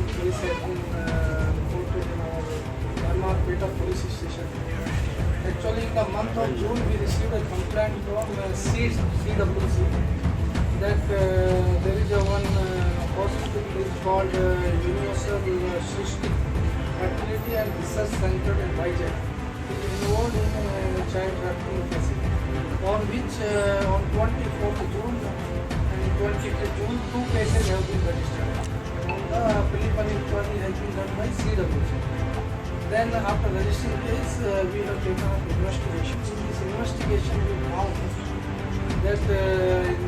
case has been reported in our MR Peta police station. Actually, in the month of June, we received a complaint from CWC that there is a one hospital is called Universal Srishti Fertility and Research Center in Vizag. It is involved in child trafficking cases, on which on 24th June and 25th June, two cases have been registered. On the preliminary inquiry has been done by CWC. Then after registering case, we have taken up investigation. In this investigation, we found that in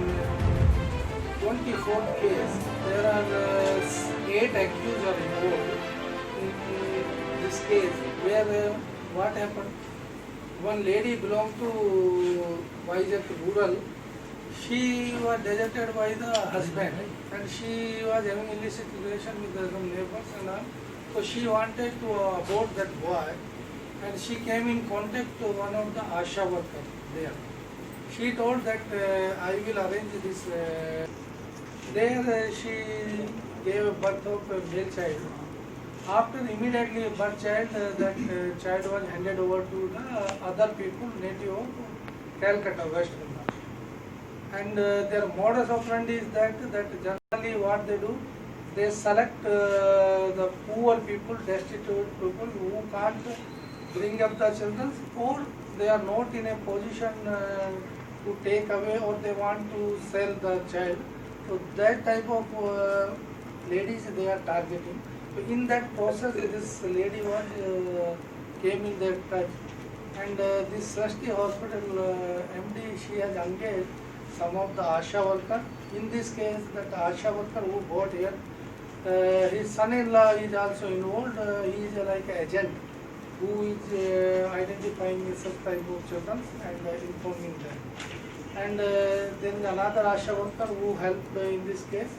24th case, there are 8 accused are involved in this case, where what happened? One lady belonged to Vizag rural. She was deserted by the husband, and she was having illicit relation with some neighbors and all. So she wanted to abort that boy, and she came in contact to one of the Asha workers there. She told that I will arrange this. There she gave birth of a male child. After immediately birth child, that child was handed over to the other people native of Calcutta, West Bengal. And their modus operandi is that generally what they do, they select the poor people, destitute people who can't bring up the children, or they are not in a position to take away, or they want to sell the child. So that type of ladies they are targeting. So in that process, this lady was came in their touch, and this Srishti Hospital MD, she has engaged some of the Asha worker. In this case, that Asha worker who got here, his son-in-law is also involved. He is like an agent who is identifying such type of children and informing them. And there is another Asha worker who helped in this case.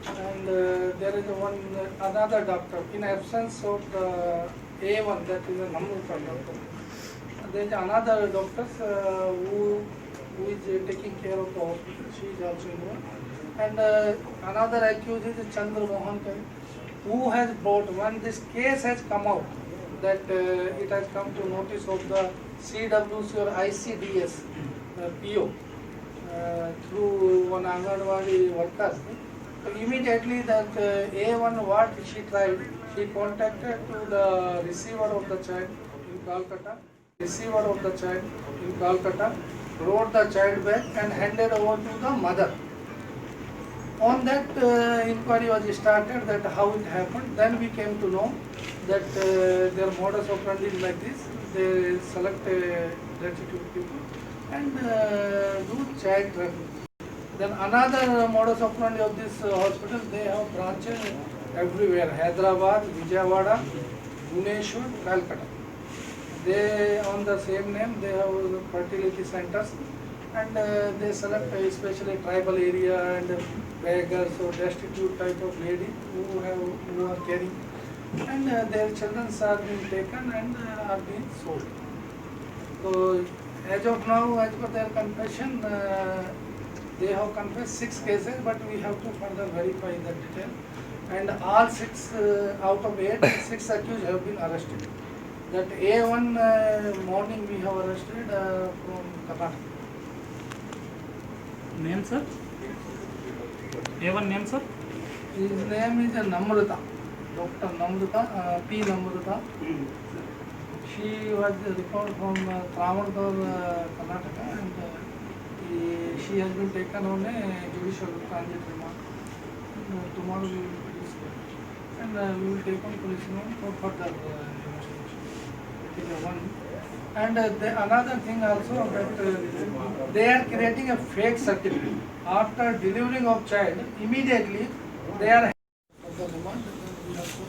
And there is another doctor. In absence of the A1, that is a Namruta doctor. There is another doctor who is taking care of the hospital. She is also involved. And another accused is Chandra Mohan, who has brought, when this case has come out, that it has come to notice of the CWC or ICDS PO through one Anganwadi worker. So immediately that A1, what she tried, she contacted to the receiver of the child in Calcutta, brought the child back and handed over to the mother. On that inquiry was started, that how it happened. Then we came to know that their modus operandi is like this. They select destitute people and do child trafficking. Then another modus operandi of this hospital, they have branches everywhere: Hyderabad, Vijayawada, Bhubaneswar, Calcutta. They on the same name, they have fertility centers, and they select especially tribal area and beggars or destitute type of lady who are carrying, and their children are being taken and are being sold. So as of now, as per their confession, they have confessed 6 cases, but we have to further verify the detail. And all 6 out of 8, 6 accused have been arrested. That A1 morning we have arrested from Karnataka. Name, sir? A1 name, sir? His name is Namruta, Dr. Namruta, P. Namruta. She was recalled from Travancore, Karnataka, and she has been taken on a judicial transit remand. Tomorrow we will produce her, and we will take on police remand for further investigation. It is one. And another thing also, that they are creating a fake certificate. After delivering of child, immediately they are for the remand, and we have to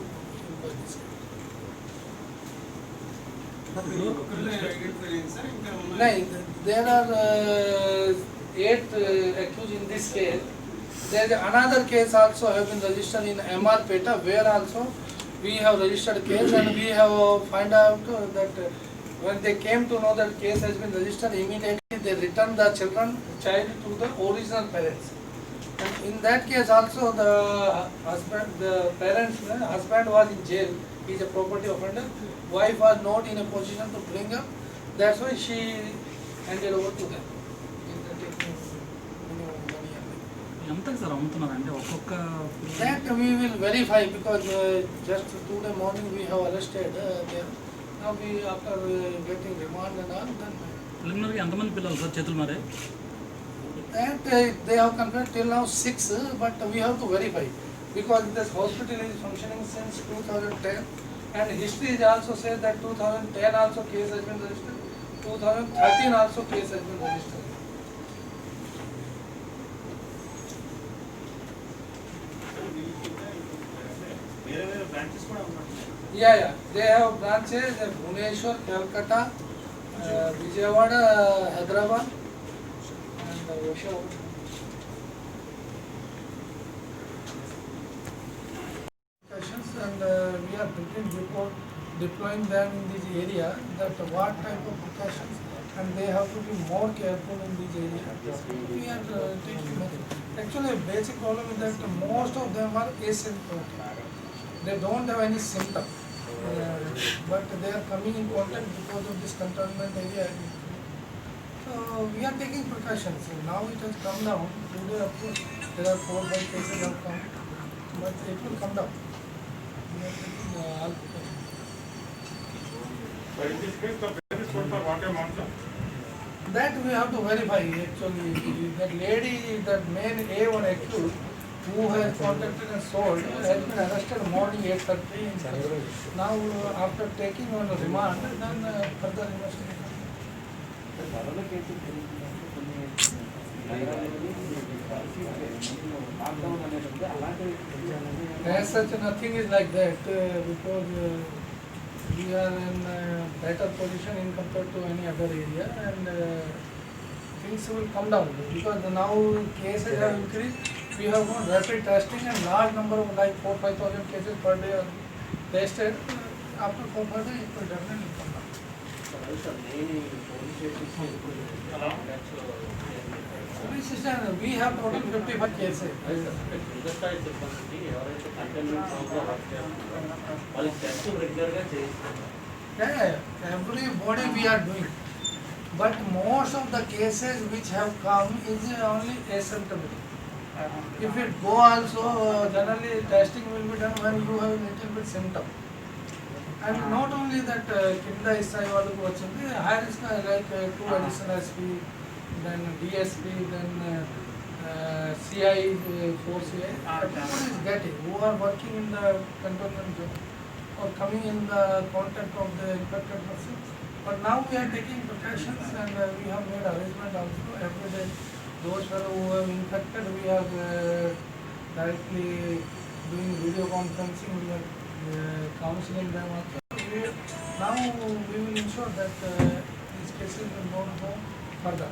inquire this case. No, there are 8 accused in this case. There is another case also have been registered in MR Peta, where also we have registered case, and we have find out that when they came to know that case has been registered, immediately they returned the child to the original parents. And in that case also the parents, husband was in jail. He is a property offender. Wife was not in a position to bring up. That's why she handed over to them. ఎంతకి sir అమ్ముతున్నారు అంటే ఒక్కొక్క That we will verify because just today morning we have arrested them. Now we after getting remand and all, then ప్రిలిమినరీగా ఎంతమంది పిల్లలు sir చేతులు మారే that they have confirmed till now 6, but we have to verify because this hospital is functioning since 2010 and history is also said that 2010 also case has been registered, 2013 also case has been registered. Yeah, they have branches in Bhubaneswar, Calcutta, Vijayawada, Hyderabad, and Oshawa. And we are taking before deploying them in this area that what type of precautions and they have to be more careful in this area. We are taking measures. Actually, basic problem is that most of them are asymptomatic. They don't have any symptom, but they are coming in contact because of this cantonment area. So we are taking precautions. Now it has come down. Today, of course, there are 4-5 cases have come, but it will come down. We are taking all precautions. So in this case, the basis for what amount? That we have to verify. Actually, that lady, that main A1 accused, who has contacted and sold, has been arrested morning 8:30 in Sarigam. Now, after taking on remand, then further investigation. As such, nothing is like that because we are in a better position in compared to any other area and things will come down because now cases have increased. We have got rapid testing and large number of like 4,000-5,000 cases per day are tested. After 4-5 days, it will definitely come down. Police station, we have total 55 cases. Yeah, everybody we are doing. But most of the cases which have come is only asymptomatic. If it go also, generally testing will be done when you have little bit symptom. And not only that, kinda SI వాళ్ళకు వచ్చింది, high risk like 2 additional SP, then DSP, then CI, 4CI. Everybody is getting who are working in the cantonment zone or coming in the contact of the infected person. But now we are taking precautions and we have made arrangement also every day. Those fellow who are infected, we are directly doing video conferencing, we are counseling them also. Now we will ensure that these cases will not go further.